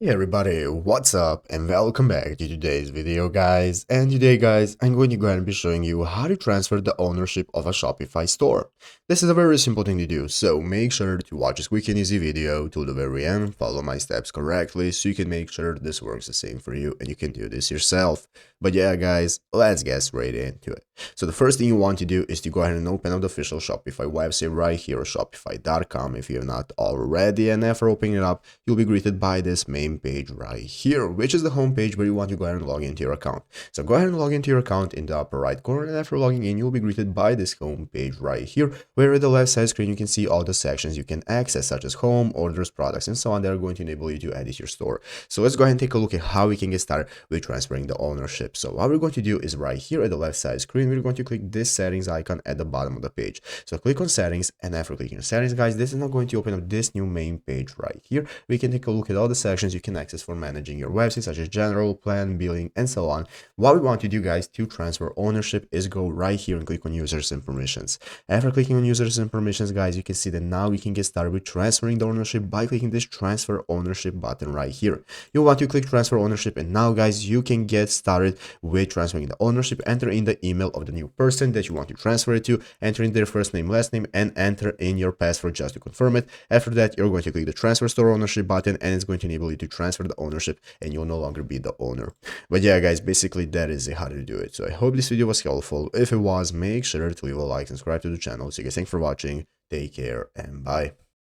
Hey everybody, what's up and welcome back to today's video guys. And today guys, I'm going to go ahead and be showing you how to transfer the ownership of a Shopify store. This is a very simple thing to do, so make sure to watch this quick and easy video till the very end, follow my steps correctly so you can make sure this works the same for you and you can do this yourself. But yeah guys, let's get straight into it. So the first thing you want to do is to go ahead and open up the official Shopify website right here, shopify.com if you're not already, and after opening it up, you'll be greeted by this main page right here, which is the home page where you want to go ahead and log into your account. So go ahead and log into your account in the upper right corner, and after logging in, you'll be greeted by this home page right here, where at the left side screen you can see all the sections you can access, such as home, orders, products, and so on, that are going to enable you to edit your store. So let's go ahead and take a look at how we can get started with transferring the ownership. So what we're going to do is right here at the left side screen, we're going to click this settings icon at the bottom of the page. So click on settings, and after clicking on settings guys, this is now going to open up this new main page right here. We can take a look at all the sections you can access for managing your website, such as general, plan, billing, and so on. What we want to do guys to transfer ownership is go right here and click on users and permissions. After clicking on users and permissions guys, you can see that now we can get started with transferring the ownership by clicking this transfer ownership button right here. You want to click transfer ownership, and now guys, you can get started with transferring the ownership. Enter in the email of the new person that you want to transfer it to, enter in their first name, last name, and enter in your password just to confirm it. After that, you're going to click the transfer store ownership button, and it's going to enable you to transfer the ownership, and you'll no longer be the owner. But yeah guys, basically that is how to do it. So I hope this video was helpful. If it was, make sure to leave a like and subscribe to the channel. So guys, thanks for watching, take care, and bye.